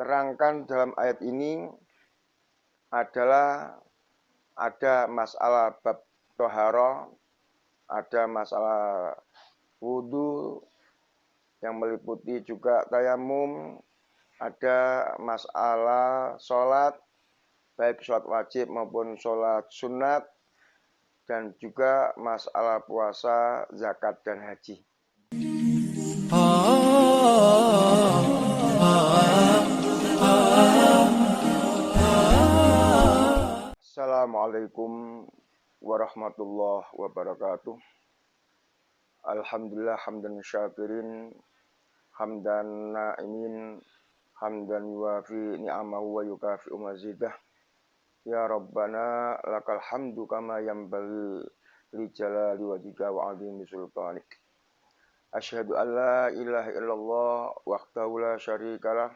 terangkan dalam ayat ini adalah ada masalah bab toharoh, ada masalah wudhu yang meliputi juga tayamum, ada masalah sholat, baik sholat wajib maupun sholat sunat, dan juga masalah puasa, zakat, dan haji. Assalamualaikum warahmatullahi wabarakatuh. Alhamdulillah hamdan syakirin, hamdan na'imin, hamdan yuwafi ni'amahu wa yukafi'u mazidah. Ya Rabbana lakal hamdu kama yanbaghi li jalali wajhika wa 'azimi sultanik. Asyhadu an la ilaha illallah wahdahu la syarikalah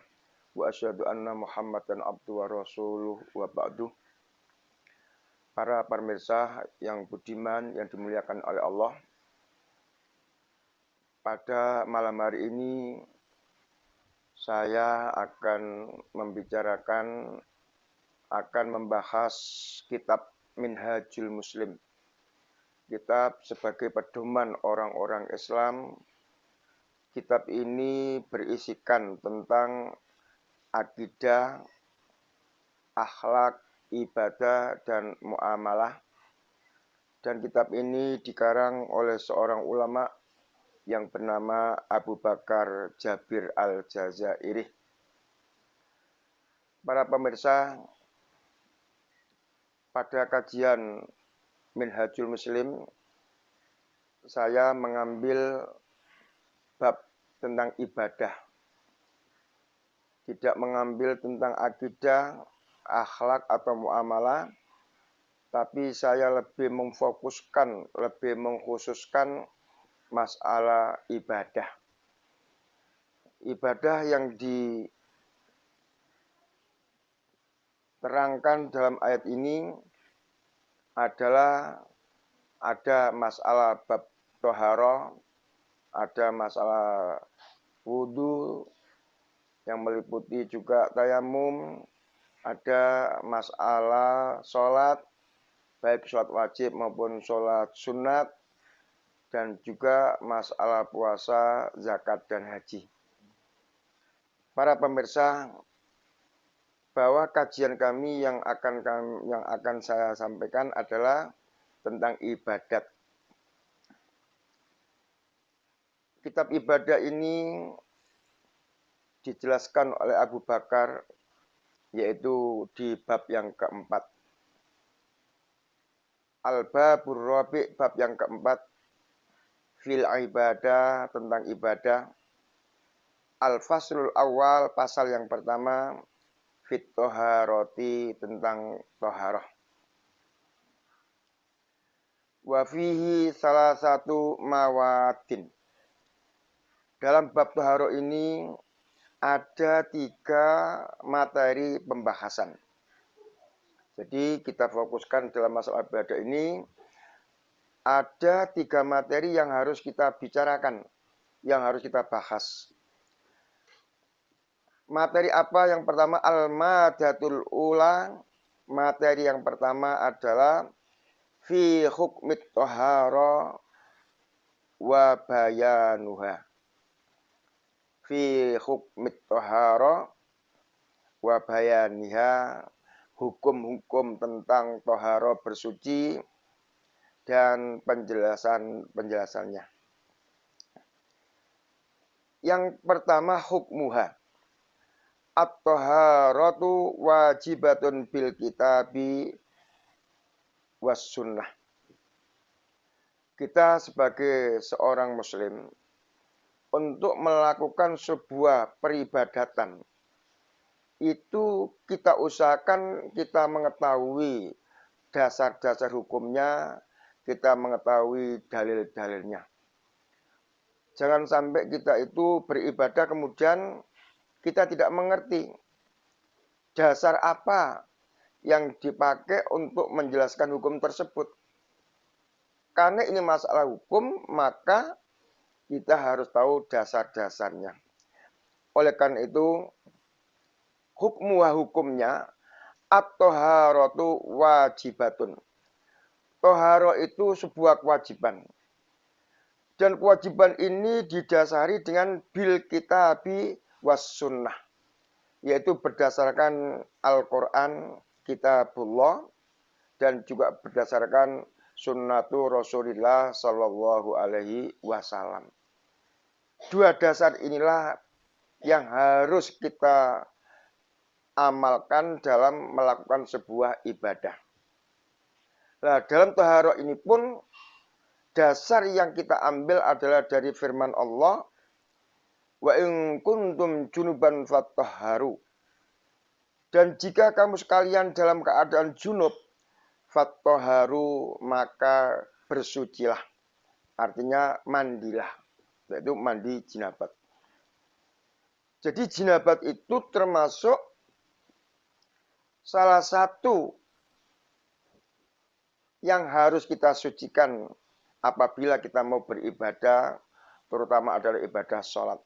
wa asyhadu anna Muhammadan abduhu wa rasuluh wa ba'du. Para pemirsa yang budiman yang dimuliakan oleh Allah, pada malam hari ini saya akan membahas kitab Minhajul Muslim. Kitab sebagai pedoman orang-orang Islam. Kitab ini berisikan tentang akidah, akhlak, ibadah, dan muamalah. Dan kitab ini dikarang oleh seorang ulama yang bernama Abu Bakar Jabir Al-Jazairi. Para pemirsa, pada kajian Minhajul Muslim, saya mengambil bab tentang ibadah. Tidak mengambil tentang akidah, akhlak, atau muamalah, tapi saya lebih mengkhususkan masalah ibadah. Ibadah yang diterangkan dalam ayat ini adalah ada masalah bab toharoh, ada masalah wudhu yang meliputi juga tayamum, ada masalah sholat, baik sholat wajib maupun sholat sunat, dan juga masalah puasa, zakat, dan haji. Para pemirsa, bahwa kajian kami yang akan saya sampaikan adalah tentang ibadat. Kitab ibadah ini dijelaskan oleh Abu Bakar, yaitu di bab yang keempat. Al-Babur Rabi', bab yang keempat, fil ibadah, tentang ibadah. Al-Faslul Awal, pasal yang pertama, fit toharoti, tentang toharoh. Wa fihi salah satu mawadin. Dalam bab toharoh ini ada 3 materi pembahasan. Jadi kita fokuskan dalam masalah ibadah ini, ada 3 materi yang harus kita bicarakan, yang harus kita bahas. Materi apa? Yang pertama, al-madatul ula. Materi yang pertama adalah fi hukmit tohara wa bayanuha. Fi hukmit tohara wa bayaniha, hukum-hukum tentang tohara bersuci dan penjelasannya. Yang pertama, hukmuha. At-toharatu wajibatun bil kitabi was sunnah. Kita sebagai seorang muslim, untuk melakukan sebuah peribadatan, itu kita usahakan kita mengetahui dasar-dasar hukumnya, kita mengetahui dalil-dalilnya. Jangan sampai kita itu beribadah kemudian kita tidak mengerti dasar apa yang dipakai untuk menjelaskan hukum tersebut. Karena ini masalah hukum, maka kita harus tahu dasar-dasarnya. Oleh karena itu, hukmuha hukumnya at-thaharatu wajibatun. Toharo itu sebuah kewajiban. Dan kewajiban ini didasari dengan bil kitabi was sunnah. Yaitu berdasarkan Al-Quran, kitabullah, dan juga berdasarkan sunnatu Rasulullah Sallallahu Alaihi Wasallam. Dua dasar inilah yang harus kita amalkan dalam melakukan sebuah ibadah. Nah, dalam taharah ini pun dasar yang kita ambil adalah dari firman Allah, wa in kuntum junuban fattahharu. Dan jika kamu sekalian dalam keadaan junub, fattahharu, maka bersucilah. Artinya mandilah, yaitu mandi jinabat. Jadi jinabat itu termasuk salah satu yang harus kita sucikan apabila kita mau beribadah, terutama adalah ibadah sholat.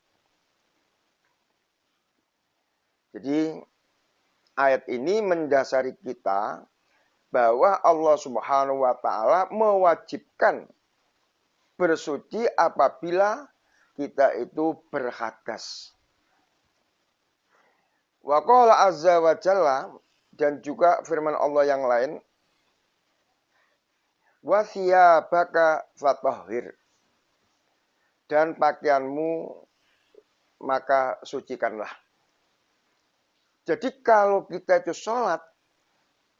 Jadi ayat ini mendasari kita bahwa Allah Subhanahu wa Ta'ala mewajibkan bersuci apabila kita itu berhadas. Wa qala azza wa jalla, dan juga firman Allah yang lain, wa thiyabaka fatahhir, dan pakaianmu maka sucikanlah. Jadi kalau kita itu sholat,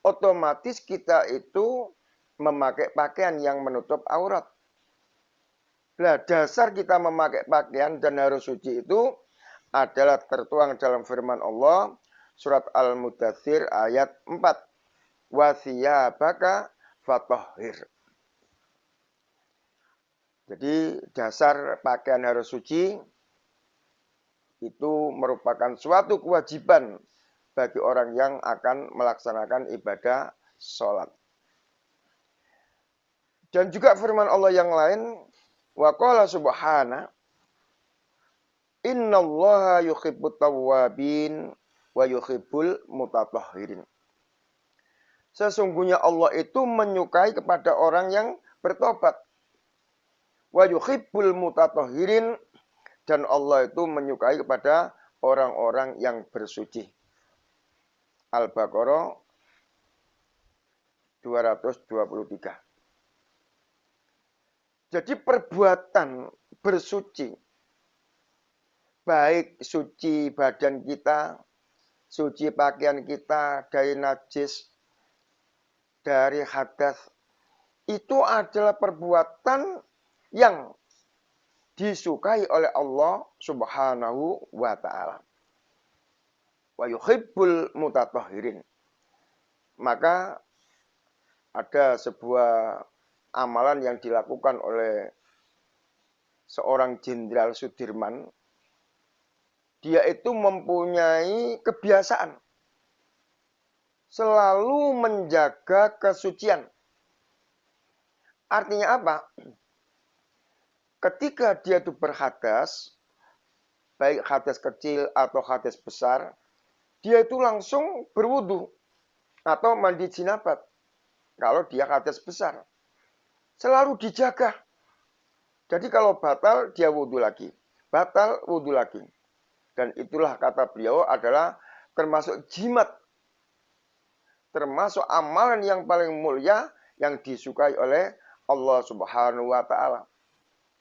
otomatis kita itu memakai pakaian yang menutup aurat. Nah, dasar kita memakai pakaian dan harus suci itu adalah tertuang dalam firman Allah, surat Al-Mudaththir ayat 4. Wa thiyabaka fatahhir. Jadi dasar pakaian harus suci itu merupakan suatu kewajiban bagi orang yang akan melaksanakan ibadah sholat. Dan juga firman Allah yang lain, wa qala subhana, innallaha yuhibbut tawwabin wa yuhibbul mutatahhirin. Sesungguhnya Allah itu menyukai kepada orang yang bertobat. Wa yuhibbul mutatahhirin, dan Allah itu menyukai kepada orang-orang yang bersuci. Al-Baqarah 223. Jadi perbuatan bersuci, baik suci badan kita, suci pakaian kita dari najis, dari hadas, itu adalah perbuatan yang disukai oleh Allah Subhanahu wa Ta'ala. Wa yuhibbul mutatahhirin. Maka ada sebuah amalan yang dilakukan oleh seorang Jenderal Sudirman. Dia itu mempunyai kebiasaan selalu menjaga kesucian. Artinya apa? Ketika dia itu berhadas, baik hadas kecil atau hadas besar, dia itu langsung berwudu atau mandi jinabat. Kalau dia hadas besar, selalu dijaga. Jadi kalau batal, dia wudu lagi. Batal, wudu lagi. Dan itulah kata beliau adalah termasuk jimat. Termasuk amalan yang paling mulia yang disukai oleh Allah Subhanahu wa Ta'ala.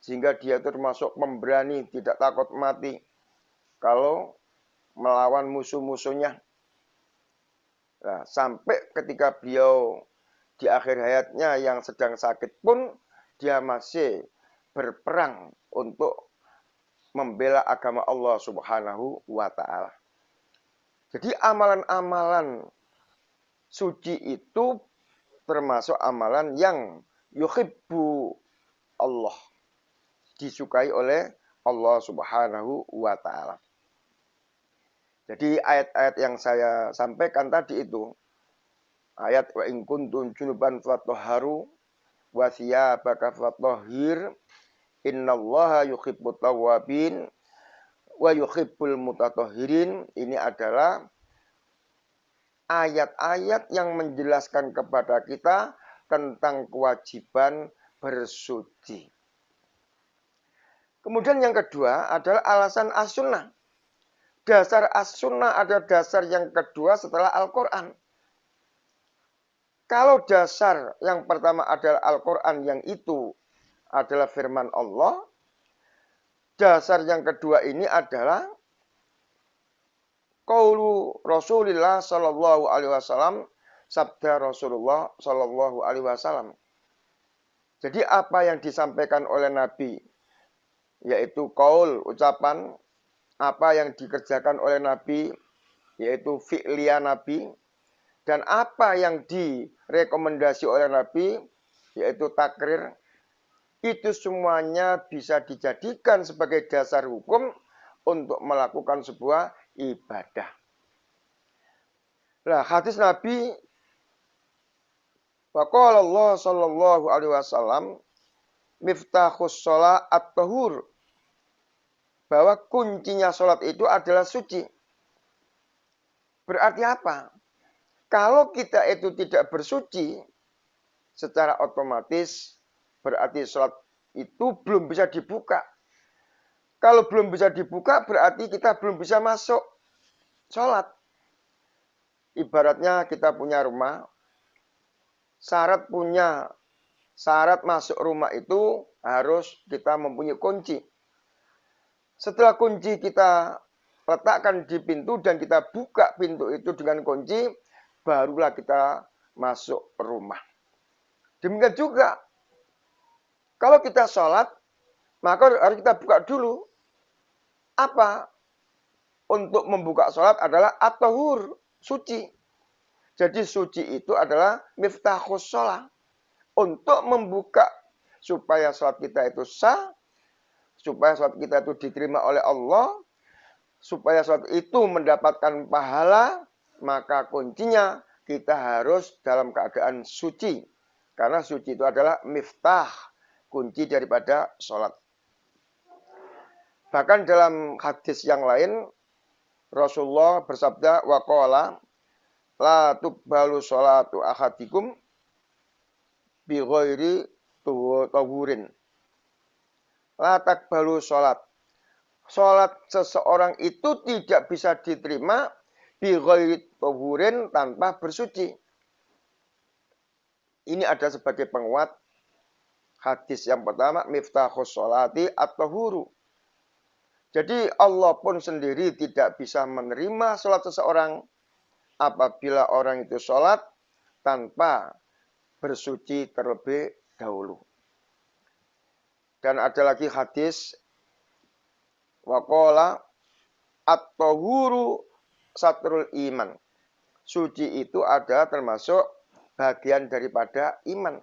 Sehingga dia itu termasuk pemberani, tidak takut mati kalau melawan musuh-musuhnya. Nah, sampai ketika beliau di akhir hayatnya yang sedang sakit pun, dia masih berperang untuk membela agama Allah Subhanahu wa Ta'ala. Jadi amalan-amalan suci itu termasuk amalan yang yuhibbu Allah, disukai oleh Allah Subhanahu wa Ta'ala. Jadi ayat-ayat yang saya sampaikan tadi itu, ayat wa in kuntum junuban fatahharu wa thiyabaka fatahhir, innallaha yuhibbut tawwabin wa yuhibbul mutatahhirin, ini adalah ayat-ayat yang menjelaskan kepada kita tentang kewajiban bersuci. Kemudian yang kedua adalah alasan as-sunnah. Dasar as-sunnah adalah dasar yang kedua setelah Al-Quran. Kalau dasar yang pertama adalah Al-Quran yang itu adalah firman Allah. Dasar yang kedua ini adalah qaulu Rasulullah sallallahu alaihi wasallam, sabda Rasulullah sallallahu alaihi wasallam. Jadi apa yang disampaikan oleh Nabi, yaitu qaul, ucapan, apa yang dikerjakan oleh Nabi, yaitu fi'liya Nabi, dan apa yang direkomendasi oleh Nabi, yaitu takrir, itu semuanya bisa dijadikan sebagai dasar hukum untuk melakukan sebuah ibadah. Nah, hadis Nabi waqala Allah sallallahu alaihi wasallam miftahus shalah at-tahur, bahwa kuncinya sholat itu adalah suci. Berarti apa? Kalau kita itu tidak bersuci, secara otomatis berarti sholat itu belum bisa dibuka. Kalau belum bisa dibuka, berarti kita belum bisa masuk sholat. Ibaratnya kita punya rumah, syarat masuk rumah itu harus kita mempunyai kunci. Setelah kunci kita letakkan di pintu dan kita buka pintu itu dengan kunci, barulah kita masuk rumah. Demikian juga, kalau kita sholat, maka harus kita buka dulu. Apa? Untuk membuka sholat adalah at-tahur, suci. Jadi suci itu adalah miftahus sholat. Untuk membuka supaya sholat kita itu sah, supaya sholat kita itu diterima oleh Allah, supaya sholat itu mendapatkan pahala, maka kuncinya kita harus dalam keadaan suci. Karena suci itu adalah miftah, kunci daripada sholat. Bahkan dalam hadis yang lain, Rasulullah bersabda, waqala la tuqbalu sholatu ahadikum bi ghairi tahurin. La taqbalu sholat. Sholat seseorang itu tidak bisa diterima bi ghairi tahurin, tanpa bersuci. Ini ada sebagai penguat hadis yang pertama, miftahus sholati at-tahuru. Jadi Allah pun sendiri tidak bisa menerima sholat seseorang apabila orang itu sholat tanpa bersuci terlebih dahulu. Dan ada lagi hadis waqala at-tahuru satrul iman. Suci itu ada termasuk bagian daripada iman.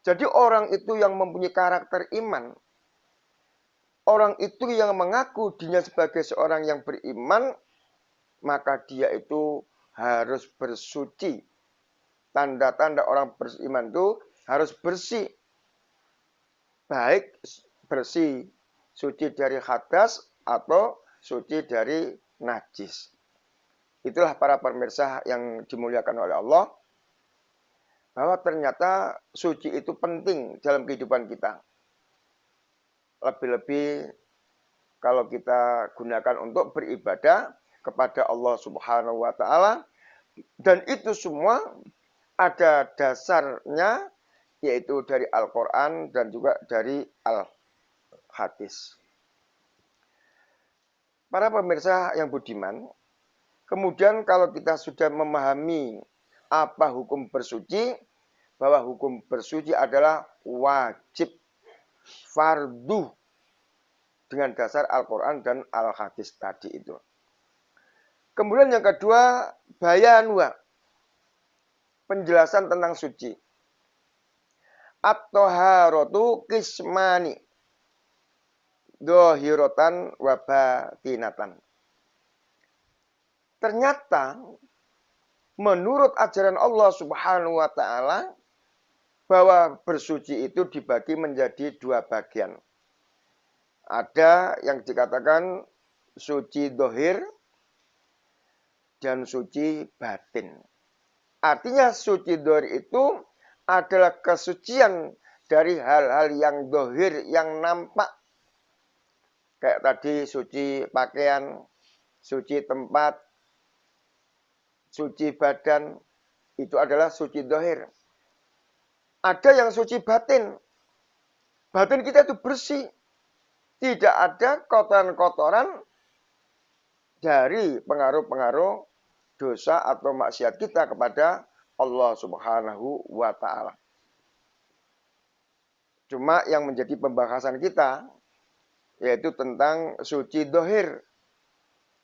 Jadi orang itu yang mempunyai karakter iman, orang itu yang mengaku dirinya sebagai seorang yang beriman, maka dia itu harus bersuci. Tanda-tanda orang beriman itu harus bersih. Baik bersih, suci dari hadas atau suci dari najis. Itulah para pemirsa yang dimuliakan oleh Allah, bahwa ternyata suci itu penting dalam kehidupan kita. Lebih-lebih kalau kita gunakan untuk beribadah kepada Allah Subhanahu wa Ta'ala, dan itu semua ada dasarnya, yaitu dari Al-Quran dan juga dari Al-Hadis. Para pemirsa yang budiman, kemudian kalau kita sudah memahami apa hukum bersuci, bahwa hukum bersuci adalah wajib, fardu, dengan dasar Al-Quran dan Al-Hadis tadi itu. Kemudian yang kedua, bayanwa, penjelasan tentang suci. At-taharatu qismani, dhahiratan wa batinatan. Ternyata menurut ajaran Allah Subhanahu wa Ta'ala, bahwa bersuci itu dibagi menjadi dua bagian. Ada yang dikatakan suci dohir, dan suci batin. Artinya suci dohir itu adalah kesucian dari hal-hal yang dohir, yang nampak. Kayak tadi suci pakaian, suci tempat, suci badan, itu adalah suci dohir. Ada yang suci batin. Batin kita itu bersih. Tidak ada kotoran-kotoran dari pengaruh-pengaruh dosa atau maksiat kita kepada Allah Subhanahu wa Ta'ala. Cuma yang menjadi pembahasan kita yaitu tentang suci dohir.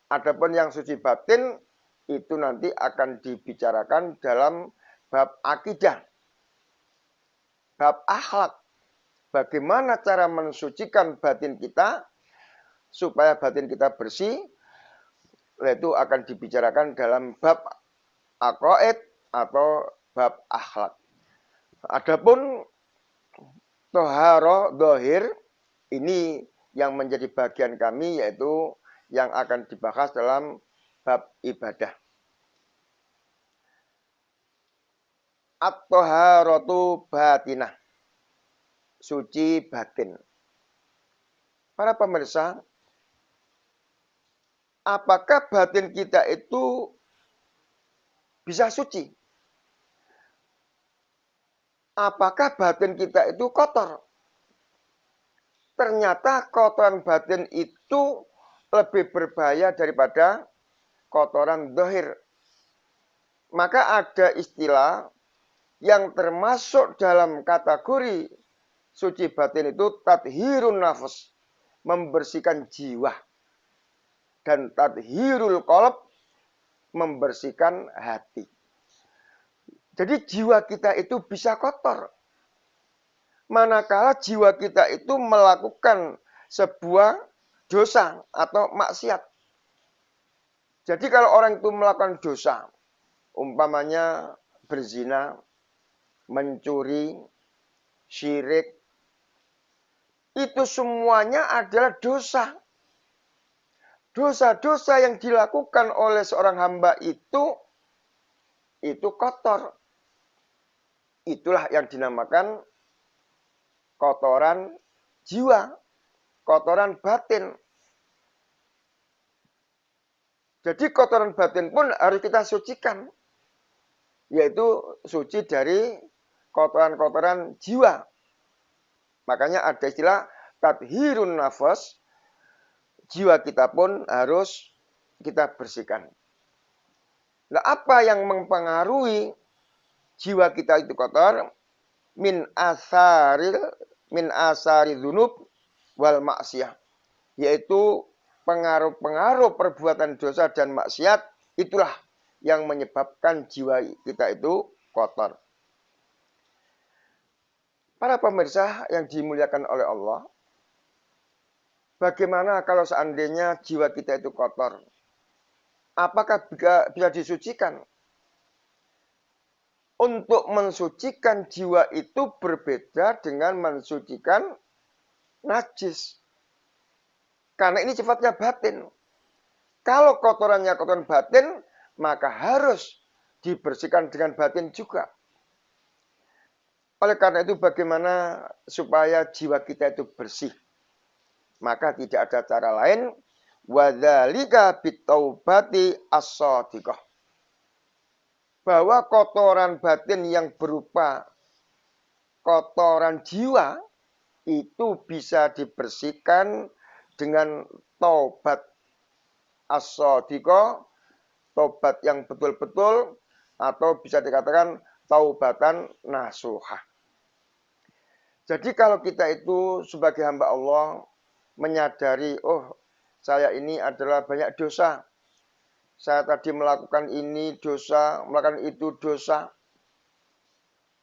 Adapun yang suci batin itu nanti akan dibicarakan dalam bab akidah, bab akhlak. Bagaimana cara mensucikan batin kita supaya batin kita bersih, itu akan dibicarakan dalam bab aqaid atau bab akhlak. Adapun toharo dohir ini yang menjadi bagian kami yaitu yang akan dibahas dalam bab ibadah. At-toharatu batinah, suci batin. Para pemirsa, apakah batin kita itu bisa suci? Apakah batin kita itu kotor? Ternyata kotoran batin itu lebih berbahaya daripada kotoran dohir. Maka ada istilah yang termasuk dalam kategori suci batin itu tathhirun nafas, membersihkan jiwa. Dan tathhirul qalb, membersihkan hati. Jadi jiwa kita itu bisa kotor. Manakala jiwa kita itu melakukan sebuah dosa atau maksiat. Jadi kalau orang itu melakukan dosa, umpamanya berzina, mencuri, syirik, itu semuanya adalah dosa. Dosa-dosa yang dilakukan oleh seorang hamba itu kotor. Itulah yang dinamakan kotoran jiwa, kotoran batin. Jadi kotoran batin pun harus kita sucikan. Yaitu suci dari kotoran-kotoran jiwa. Makanya ada istilah tathhirun nafas. Jiwa kita pun harus kita bersihkan. Nah, apa yang mempengaruhi jiwa kita itu kotor? Min asari dzunub wal maksiyah. Yaitu pengaruh-pengaruh perbuatan dosa dan maksiat, itulah yang menyebabkan jiwa kita itu kotor. Para pemirsa yang dimuliakan oleh Allah, bagaimana kalau seandainya jiwa kita itu kotor? Apakah bisa disucikan? Untuk mensucikan jiwa itu berbeda dengan mensucikan najis. Karena ini sifatnya batin. Kalau kotorannya kotoran batin, maka harus dibersihkan dengan batin juga. Oleh karena itu bagaimana supaya jiwa kita itu bersih? Maka tidak ada cara lain. Wadzalika bitaubati as-shadiqah. Bahwa kotoran batin yang berupa kotoran jiwa itu bisa dibersihkan dengan taubat as-shadiqah, taubat yang betul-betul, atau bisa dikatakan taubatan nasuhah. Jadi kalau kita itu sebagai hamba Allah menyadari, oh saya ini adalah banyak dosa. Saya tadi melakukan ini dosa, melakukan itu dosa.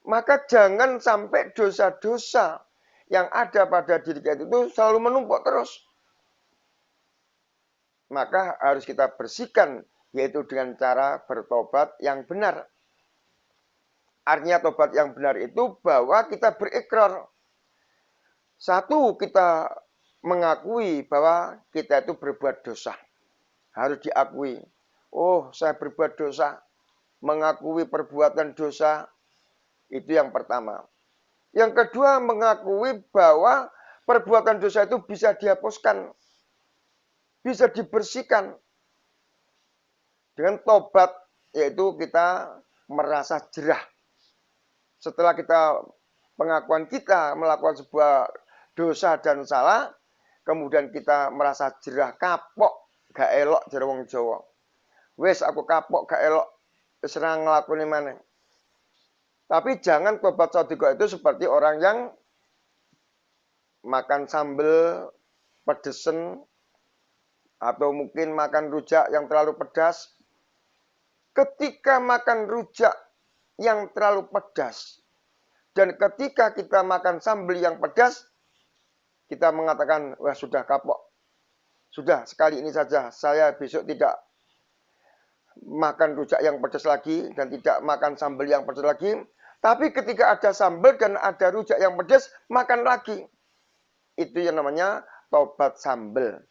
Maka jangan sampai dosa-dosa yang ada pada diri kita itu selalu menumpuk terus. Maka harus kita bersihkan, yaitu dengan cara bertobat yang benar. Artinya tobat yang benar itu bahwa kita berikrar. Satu, kita mengakui bahwa kita itu berbuat dosa. Harus diakui. Oh, saya berbuat dosa. Mengakui perbuatan dosa. Itu yang pertama. Yang kedua, mengakui bahwa perbuatan dosa itu bisa dihapuskan. Bisa dibersihkan. Dengan tobat, yaitu kita merasa jerah. Setelah kita pengakuan kita melakukan sebuah dosa dan salah, kemudian kita merasa jerah, kapok, gak elok jare wong Jawa. Wis aku kapok, gak elok, wis ora nglakoni maneh. Tapi jangan tobat shadiqah itu seperti orang yang makan sambel pedesen atau mungkin makan rujak yang terlalu pedas. Ketika makan rujak yang terlalu pedas dan ketika kita makan sambal yang pedas, kita mengatakan, wah sudah kapok. Sudah sekali ini saja, saya besok tidak makan rujak yang pedas lagi dan tidak makan sambal yang pedas lagi. Tapi ketika ada sambal dan ada rujak yang pedas, makan lagi. Itu yang namanya tobat sambal.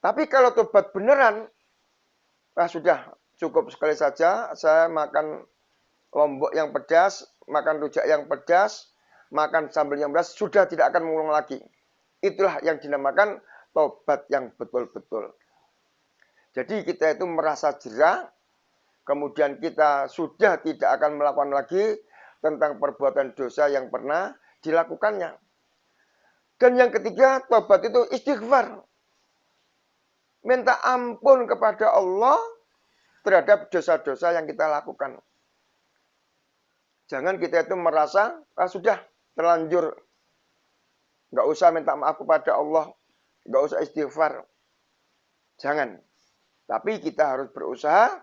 Tapi kalau tobat beneran, wah sudah cukup sekali saja, saya makan lombok yang pedas, makan rujak yang pedas, makan sambal yang pedas, sudah tidak akan mengulang lagi. Itulah yang dinamakan tobat yang betul-betul. Jadi kita itu merasa jerah, kemudian kita sudah tidak akan melakukan lagi tentang perbuatan dosa yang pernah dilakukannya. Dan yang ketiga, tobat itu istighfar. Minta ampun kepada Allah terhadap dosa-dosa yang kita lakukan. Jangan kita itu merasa, sudah terlanjur. Nggak usah minta maaf kepada Allah. Nggak usah istighfar. Jangan. Tapi kita harus berusaha.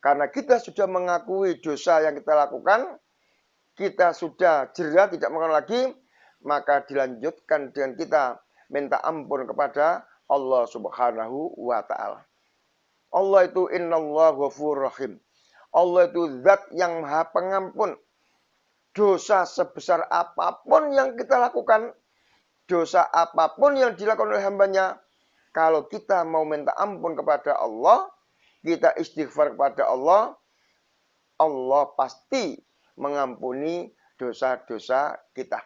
Karena kita sudah mengakui dosa yang kita lakukan. Kita sudah jerah, tidak mengulang lagi. Maka dilanjutkan dengan kita minta ampun kepada Allah subhanahu wa ta'ala. Allah itu innallahu ghafurur rahim. Allah itu zat yang maha pengampun. Dosa sebesar apapun yang kita lakukan, dosa apapun yang dilakukan oleh hambanya, kalau kita mau minta ampun kepada Allah, kita istighfar kepada Allah, Allah pasti mengampuni dosa-dosa kita.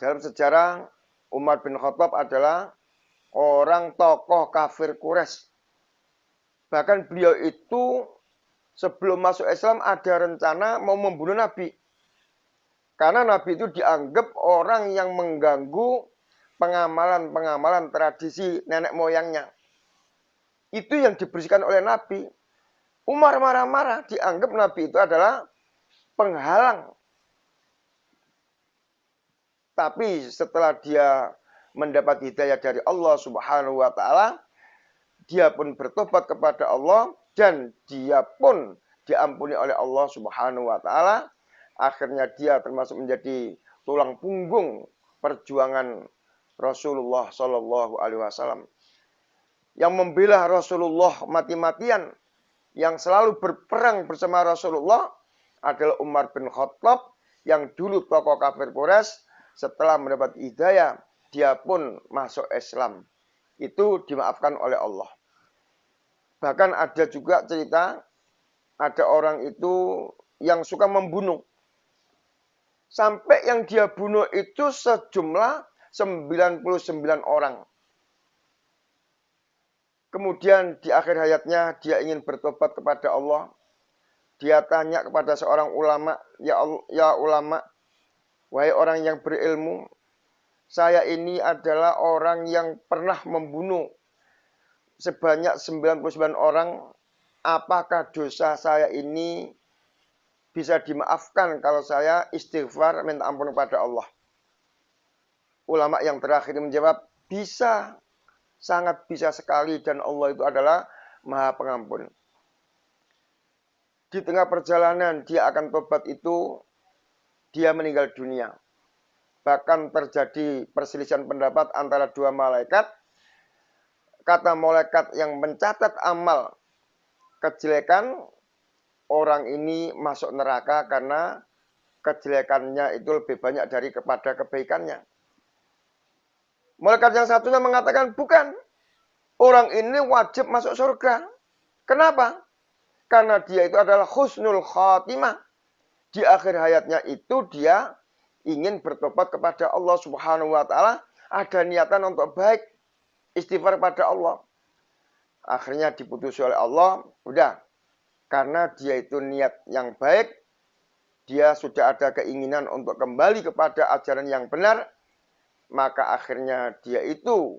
Dalam sejarah, Umar bin Khattab adalah orang tokoh kafir Quraisy. Bahkan beliau itu sebelum masuk Islam ada rencana mau membunuh Nabi. Karena Nabi itu dianggap orang yang mengganggu pengamalan-pengamalan tradisi nenek moyangnya. Itu yang dibersihkan oleh Nabi. Umar marah-marah, dianggap Nabi itu adalah penghalang. Tapi setelah dia mendapat hidayah dari Allah Subhanahu wa ta'ala, dia pun bertobat kepada Allah dan dia pun diampuni oleh Allah Subhanahu wa ta'ala. Akhirnya dia termasuk menjadi tulang punggung perjuangan Rasulullah Shallallahu alaihi wasallam. Yang membela Rasulullah mati-matian, yang selalu berperang bersama Rasulullah adalah Umar bin Khattab yang dulu tokoh kafir Quraisy. Setelah mendapat hidayah, dia pun masuk Islam. Itu dimaafkan oleh Allah. Bahkan ada juga cerita, ada orang itu yang suka membunuh. Sampai yang dia bunuh itu sejumlah 99 orang. Kemudian di akhir hayatnya dia ingin bertobat kepada Allah. Dia tanya kepada seorang ulama, ya ulama, wahai orang yang berilmu, saya ini adalah orang yang pernah membunuh sebanyak 99 orang, apakah dosa saya ini bisa dimaafkan kalau saya istighfar minta ampun kepada Allah? Ulama yang terakhir menjawab, bisa, sangat bisa sekali, dan Allah itu adalah maha pengampun. Di tengah perjalanan dia akan tobat itu, dia meninggal dunia. Bahkan terjadi perselisihan pendapat antara dua malaikat. Kata malaikat yang mencatat amal kejelekan, orang ini masuk neraka karena kejelekannya itu lebih banyak daripada kebaikannya. Malaikat yang satunya mengatakan, bukan. orang ini wajib masuk surga. Kenapa? Karena dia itu adalah husnul khatimah. Di akhir hayatnya itu dia ingin bertobat kepada Allah Subhanahu wa taala, ada niatan untuk baik, istighfar pada Allah. Akhirnya diputusi oleh Allah, udah. Karena dia itu niat yang baik, dia sudah ada keinginan untuk kembali kepada ajaran yang benar, maka akhirnya dia itu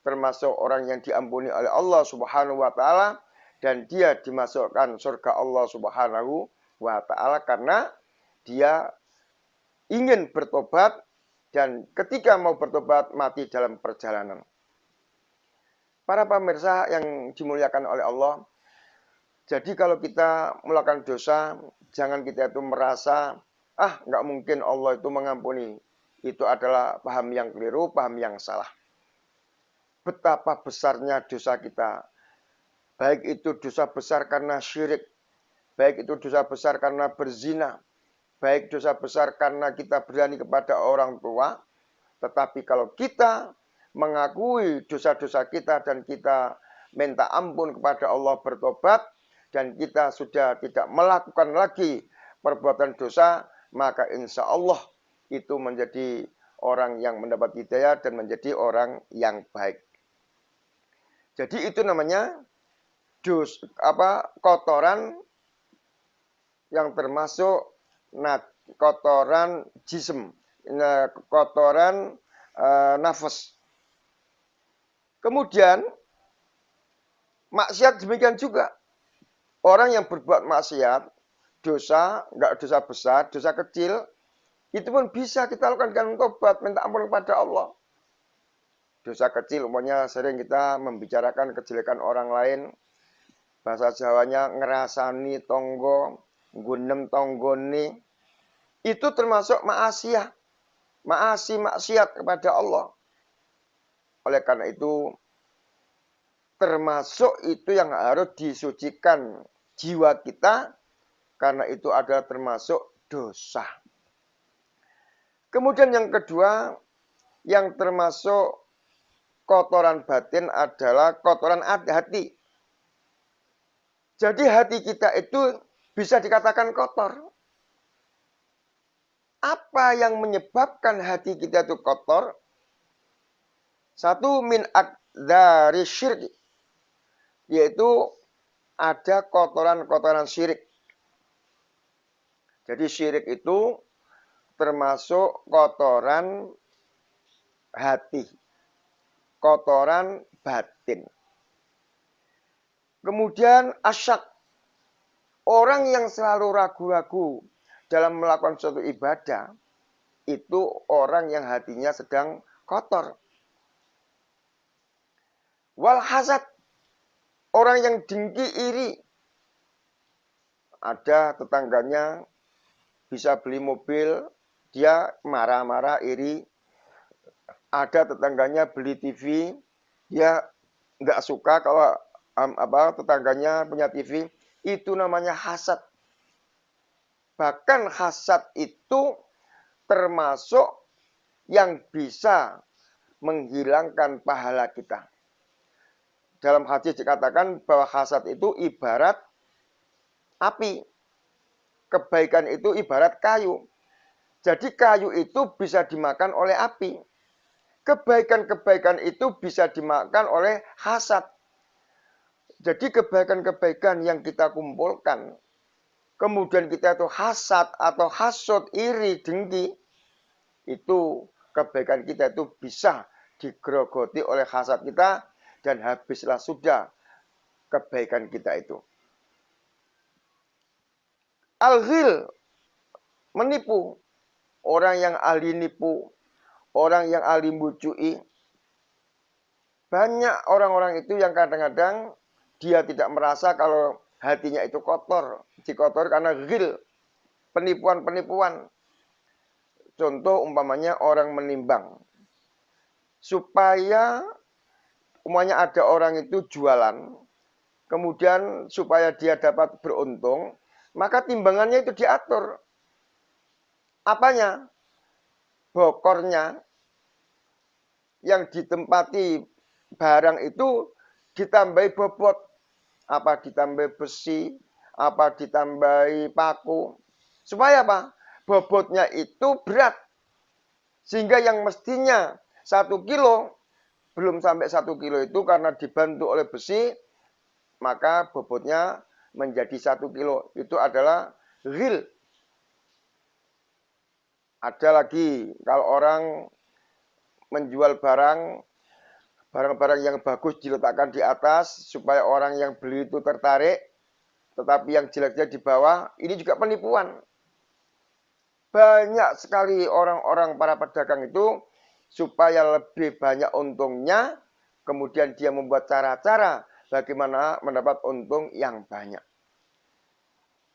termasuk orang yang diampuni oleh Allah Subhanahu wa taala dan dia dimasukkan surga Allah Subhanahu wa taala karena dia ingin bertobat dan ketika mau bertobat mati dalam perjalanan. Para pemirsa yang dimuliakan oleh Allah, jadi kalau kita melakukan dosa, jangan kita itu merasa, nggak mungkin Allah itu mengampuni. Itu adalah paham yang keliru, paham yang salah. Betapa besarnya dosa kita. Baik itu dosa besar karena syirik, baik itu dosa besar karena berzina, baik dosa besar karena kita berani kepada orang tua. Tetapi kalau kita mengakui dosa-dosa kita dan kita minta ampun kepada Allah, bertobat, dan kita sudah tidak melakukan lagi perbuatan dosa, maka insya Allah itu menjadi orang yang mendapat hidayah dan menjadi orang yang baik. Jadi itu namanya kotoran yang termasuk kotoran jism, kotoran nafas. Kemudian maksiat demikian juga. Orang yang berbuat maksiat, dosa, enggak dosa besar, dosa kecil, itu pun bisa kita lakukan dengan tobat, minta ampun kepada Allah. Dosa kecil, umumnya sering kita membicarakan kejelekan orang lain. Bahasa Jawanya ngerasani tonggo, gunem tonggoni. Itu termasuk maksiat. Maksiat kepada Allah. Oleh karena itu, termasuk itu yang harus disucikan jiwa kita, karena itu adalah termasuk dosa. Kemudian yang kedua, yang termasuk kotoran batin adalah kotoran hati. Jadi hati kita itu bisa dikatakan kotor. Apa yang menyebabkan hati kita itu kotor? Satu, min dari syirik, yaitu ada kotoran-kotoran syirik. Jadi syirik itu termasuk kotoran hati, kotoran batin. Kemudian asyak, orang yang selalu ragu-ragu dalam melakukan suatu ibadah, itu orang yang hatinya sedang kotor. Wal hasad, orang yang dengki iri. Ada tetangganya bisa beli mobil, dia marah-marah iri. Ada tetangganya beli TV, dia nggak suka kalau tetangganya punya TV. Itu namanya hasad. Bahkan hasad itu termasuk yang bisa menghilangkan pahala kita. Dalam hadis dikatakan bahwa hasad itu ibarat api. Kebaikan itu ibarat kayu. Jadi kayu itu bisa dimakan oleh api. Kebaikan-kebaikan itu bisa dimakan oleh hasad. Jadi kebaikan-kebaikan yang kita kumpulkan, kemudian kita itu hasad atau hasud, iri, dengki, itu kebaikan kita itu bisa digerogoti oleh hasad kita dan habislah sudah kebaikan kita itu. Al-ghil, menipu. Orang yang ahli nipu, orang yang ahli bucui. Banyak orang-orang itu yang kadang-kadang dia tidak merasa kalau hatinya itu kotor. Dikotor karena ghil, penipuan-penipuan. Contoh umpamanya orang menimbang. Supaya umpamanya ada orang itu jualan, kemudian supaya dia dapat beruntung, maka timbangannya itu diatur. Apanya? Bokornya yang ditempati barang itu ditambahi bobot, apa ditambahi besi, apa ditambahi paku. Supaya apa? Bobotnya itu berat. Sehingga yang mestinya 1 kilo, belum sampai 1 kilo itu karena dibantu oleh besi, maka bobotnya menjadi 1 kilo. Itu adalah ghil. Ada lagi, kalau orang menjual barang-barang yang bagus diletakkan di atas, supaya orang yang beli itu tertarik, tetapi yang jeleknya di bawah, ini juga penipuan. Banyak sekali orang-orang para pedagang itu, supaya lebih banyak untungnya, kemudian dia membuat cara-cara bagaimana mendapat untung yang banyak.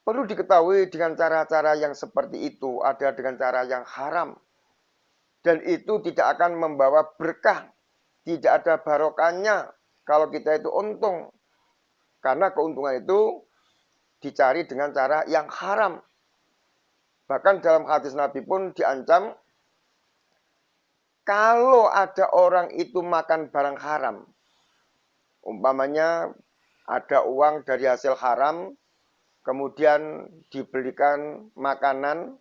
Perlu diketahui dengan cara-cara yang seperti itu ada dengan cara yang haram. Dan itu tidak akan membawa berkah. Tidak ada barokahnya kalau kita itu untung. Karena keuntungan itu dicari dengan cara yang haram. Bahkan dalam hadis Nabi pun diancam, kalau ada orang itu makan barang haram, umpamanya ada uang dari hasil haram, kemudian dibelikan makanan,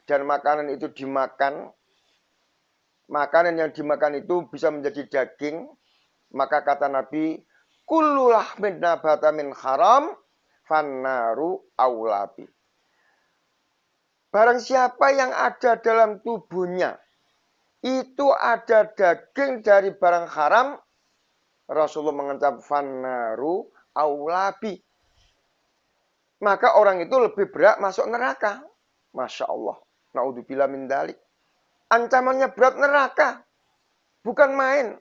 dan makanan itu dimakan, makanan yang dimakan itu bisa menjadi daging, maka kata Nabi, kullu lahmin nabata min haram, fannaru aulabi. Barang siapa yang ada dalam tubuhnya, itu ada daging dari barang haram, Rasulullah mengancam fannaru aulabi. Maka orang itu lebih berat masuk neraka. Masya Allah. Naudzubillah min dalik. Ancamannya berat neraka. Bukan main.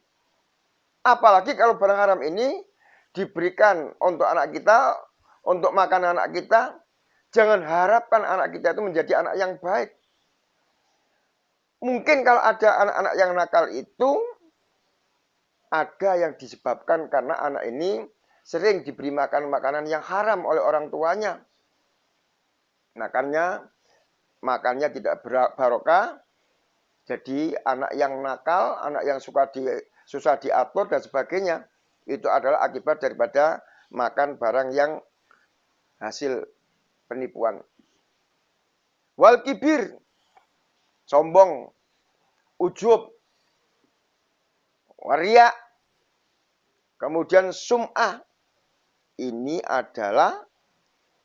Apalagi kalau barang haram ini diberikan untuk anak kita, untuk makan anak kita. Jangan harapkan anak kita itu menjadi anak yang baik. Mungkin kalau ada anak-anak yang nakal itu, ada yang disebabkan karena anak ini sering diberi makan makanan yang haram oleh orang tuanya. Makannya tidak barokah. Jadi anak yang nakal, anak yang susah diatur dan sebagainya, itu adalah akibat daripada makan barang yang hasil penipuan. Wal kibir, sombong, ujub, waria, kemudian sum'ah. Ini adalah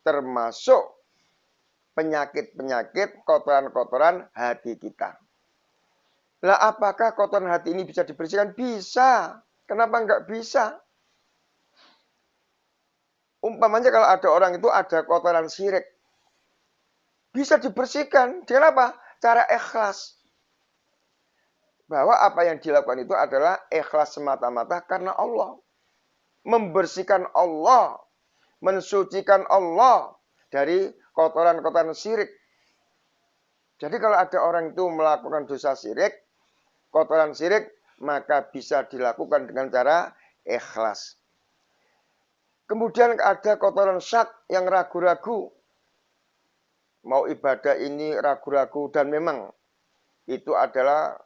termasuk penyakit-penyakit kotoran-kotoran hati kita. Lah apakah kotoran hati ini bisa dibersihkan? Bisa. Kenapa enggak bisa? Umpamanya kalau ada orang itu ada kotoran syirik. Bisa dibersihkan. Dengan apa? Cara ikhlas. Bahwa apa yang dilakukan itu adalah ikhlas semata-mata karena Allah. Membersihkan Allah. Mensucikan Allah dari kotoran-kotoran syirik. Jadi kalau ada orang itu melakukan dosa syirik, kotoran syirik, maka bisa dilakukan dengan cara ikhlas. Kemudian ada kotoran syak yang ragu-ragu. Mau ibadah ini ragu-ragu, dan memang itu adalah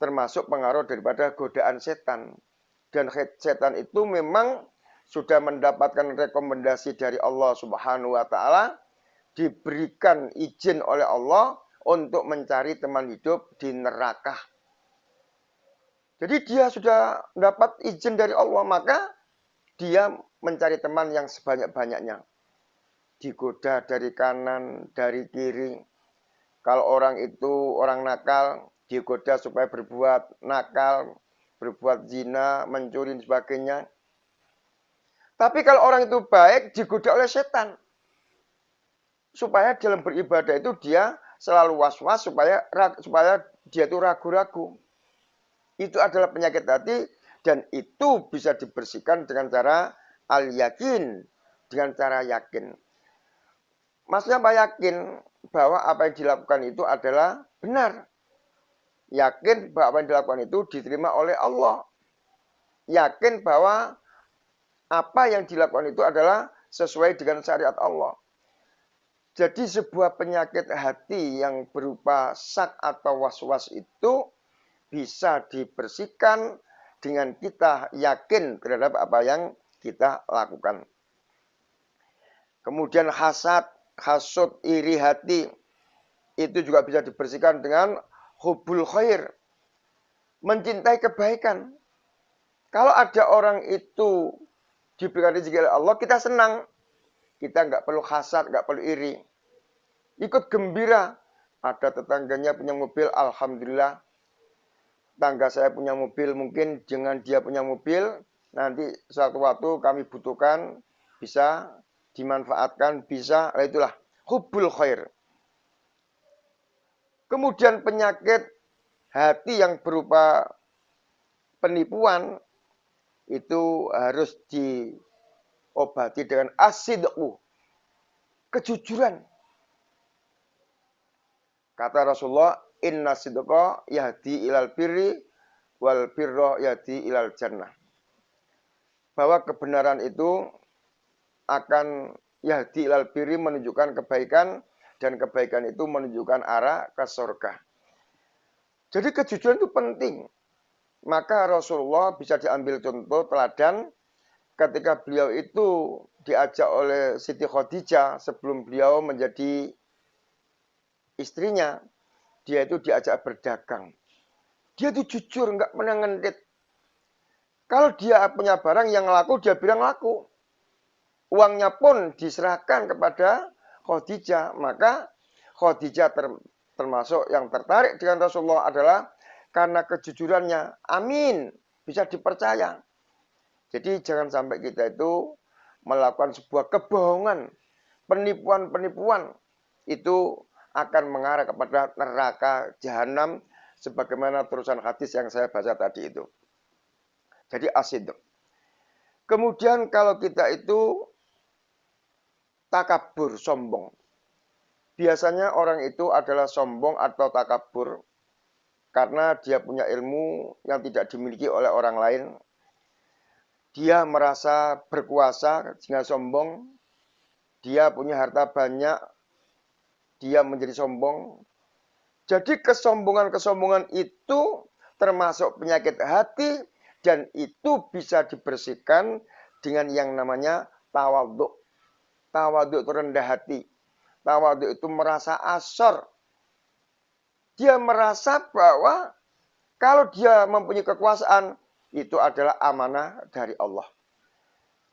termasuk pengaruh daripada godaan setan. Dan setan itu memang sudah mendapatkan rekomendasi dari Allah Subhanahu wa Ta'ala, diberikan izin oleh Allah untuk mencari teman hidup di neraka. Jadi dia sudah dapat izin dari Allah, maka dia mencari teman yang sebanyak-banyaknya. Digoda dari kanan, dari kiri. Kalau orang itu orang nakal, digoda supaya berbuat nakal, berbuat zina, mencuri, dan sebagainya. Tapi kalau orang itu baik, digoda oleh setan. Supaya dalam beribadah itu dia selalu was-was, supaya dia itu ragu-ragu. Itu adalah penyakit hati, dan itu bisa dibersihkan dengan cara al-yakin, dengan cara yakin. Maksudnya apa yakin? Bahwa apa yang dilakukan itu adalah benar. Yakin bahwa apa yang dilakukan itu diterima oleh Allah. Yakin bahwa apa yang dilakukan itu adalah sesuai dengan syariat Allah. Jadi sebuah penyakit hati yang berupa syak atau was-was itu bisa dibersihkan dengan kita yakin terhadap apa yang kita lakukan. Kemudian hasad, hasud, iri hati, itu juga bisa dibersihkan dengan hubul khair, mencintai kebaikan. Kalau ada orang itu diberikan rezeki oleh Allah, kita senang. Kita nggak perlu hasad, nggak perlu iri. Ikut gembira. Ada tetangganya punya mobil, alhamdulillah. Tangga saya punya mobil, mungkin dengan dia punya mobil, nanti suatu waktu kami butuhkan, bisa dimanfaatkan, bisa, itulah hubul khair. Kemudian penyakit hati yang berupa penipuan, itu harus diobati dengan asidqu, kejujuran. Kata Rasulullah, inna sidqa yahdi ilal birri wal birra yahdi ilal jannah. Bahwa kebenaran itu akan yahdi ilal birri, menunjukkan kebaikan, dan kebaikan itu menunjukkan arah ke surga. Jadi kejujuran itu penting. Maka Rasulullah bisa diambil contoh teladan ketika beliau itu diajak oleh Siti Khadijah sebelum beliau menjadi istrinya. Dia itu diajak berdagang. Dia itu jujur, nggak pernah ngentit. Kalau dia punya barang yang laku, dia bilang laku. Uangnya pun diserahkan kepada Khadijah. Maka Khadijah termasuk yang tertarik dengan Rasulullah adalah karena kejujurannya. Amin. Bisa dipercaya. Jadi jangan sampai kita itu melakukan sebuah kebohongan. Penipuan-penipuan. Itu akan mengarah kepada neraka jahanam. Sebagaimana terusan hadis yang saya baca tadi itu. Jadi asidq. Kemudian kalau kita itu takabur, sombong. Biasanya orang itu adalah sombong atau takabur karena dia punya ilmu yang tidak dimiliki oleh orang lain. Dia merasa berkuasa sehingga sombong. Dia punya harta banyak, dia menjadi sombong. Jadi kesombongan-kesombongan itu termasuk penyakit hati dan itu bisa dibersihkan dengan yang namanya tawadhu. Tawadhu itu rendah hati. Tawadhu itu merasa asor. Dia merasa bahwa kalau dia mempunyai kekuasaan, itu adalah amanah dari Allah.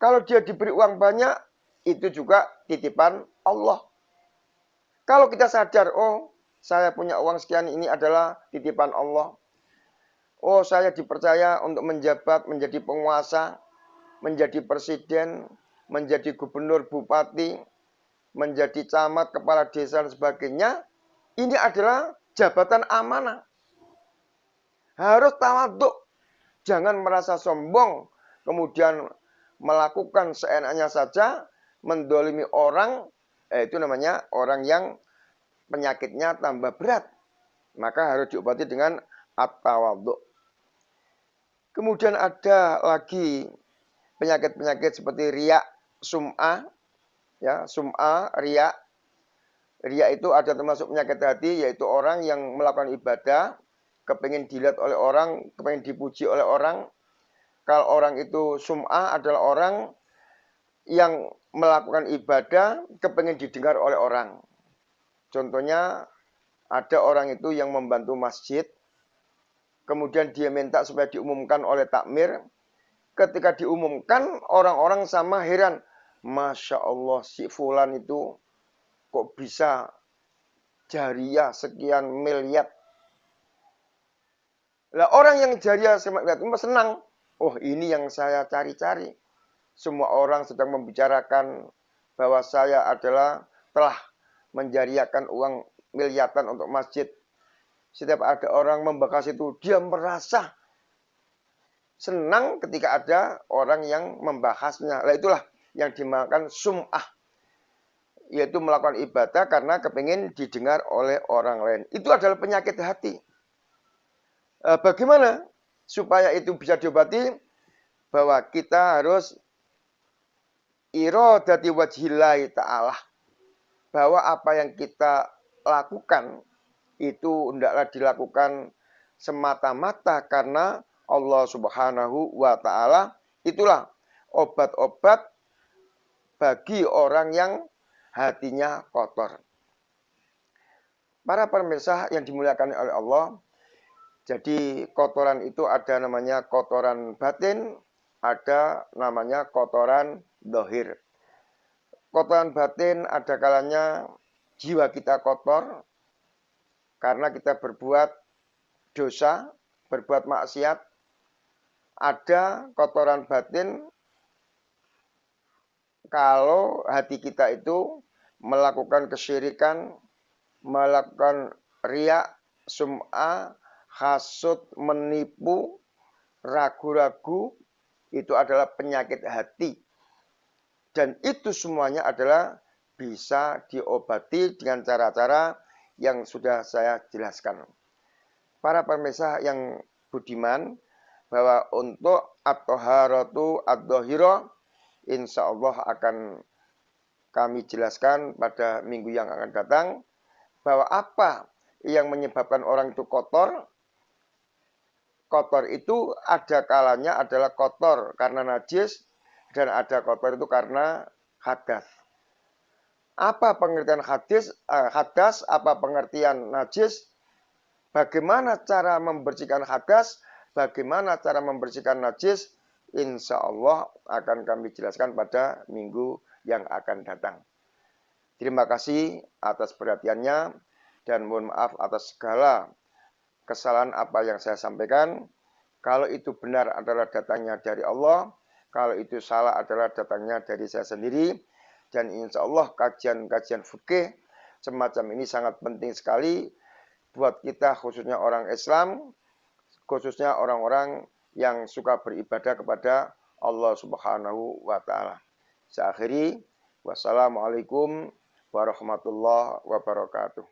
Kalau dia diberi uang banyak, itu juga titipan Allah. Kalau kita sadar, oh saya punya uang sekian, ini adalah titipan Allah. Oh saya dipercaya untuk menjabat, menjadi penguasa, menjadi presiden, menjadi gubernur, bupati, menjadi camat, kepala desa, dan sebagainya. Ini adalah jabatan amanah. Harus tawadhu. Jangan merasa sombong. Kemudian melakukan seenaknya saja. Mendolimi orang. Itu namanya orang yang penyakitnya tambah berat. Maka harus diobati dengan at-tawadhu. Kemudian ada lagi penyakit-penyakit seperti riya, sum'ah. Ya, sum'ah, riya. Riya itu ada termasuk penyakit hati, yaitu orang yang melakukan ibadah, kepingin dilihat oleh orang, kepingin dipuji oleh orang. Kalau orang itu sum'ah adalah orang yang melakukan ibadah, kepingin didengar oleh orang. Contohnya, ada orang itu yang membantu masjid, kemudian dia minta supaya diumumkan oleh takmir. Ketika diumumkan, orang-orang sama heran. Masya Allah, si fulan itu kok bisa jariah sekian miliar. Lah orang yang jariah sekian miliar itu senang. Oh ini yang saya cari-cari. Semua orang sedang membicarakan bahwa saya adalah telah menjariahkan uang miliaran untuk masjid. Setiap ada orang membahas itu, dia merasa senang ketika ada orang yang membahasnya. Nah itulah yang dimakan sum'ah. Yaitu melakukan ibadah karena kepingin didengar oleh orang lain. Itu adalah penyakit hati. Bagaimana supaya itu bisa diobati? Bahwa kita harus iradati wajhillahi ta'ala. Bahwa apa yang kita lakukan itu hendaklah dilakukan semata-mata karena Allah Subhanahu wa Ta'ala. Itulah obat-obat bagi orang yang hatinya kotor. Para pemirsa yang dimuliakan oleh Allah, jadi kotoran itu ada namanya kotoran batin, ada namanya kotoran dohir. Kotoran batin ada kalanya jiwa kita kotor karena kita berbuat dosa, berbuat maksiat. Ada kotoran batin kalau hati kita itu melakukan kesyirikan, melakukan riak, sum'ah, hasud, menipu, ragu-ragu, itu adalah penyakit hati. Dan itu semuanya adalah bisa diobati dengan cara-cara yang sudah saya jelaskan. Para pemirsa yang budiman, bahwa untuk at-taharatu ad-dhahira, insya Allah akan kami jelaskan pada minggu yang akan datang, bahwa apa yang menyebabkan orang itu kotor. Kotor itu ada kalanya adalah kotor karena najis, dan ada kotor itu karena hadas. Apa pengertian hadas? Apa pengertian najis? Bagaimana cara membersihkan hadas? Bagaimana cara membersihkan najis? Insya Allah akan kami jelaskan pada minggu yang akan datang. Terima kasih atas perhatiannya dan mohon maaf atas segala kesalahan apa yang saya sampaikan. Kalau itu benar adalah datangnya dari Allah, kalau itu salah adalah datangnya dari saya sendiri. Dan insya Allah kajian-kajian fikih semacam ini sangat penting sekali buat kita, khususnya orang Islam, khususnya orang-orang yang suka beribadah kepada Allah Subhanahu wa Ta'ala. Saya akhiri, wassalamualaikum warahmatullahi wabarakatuh.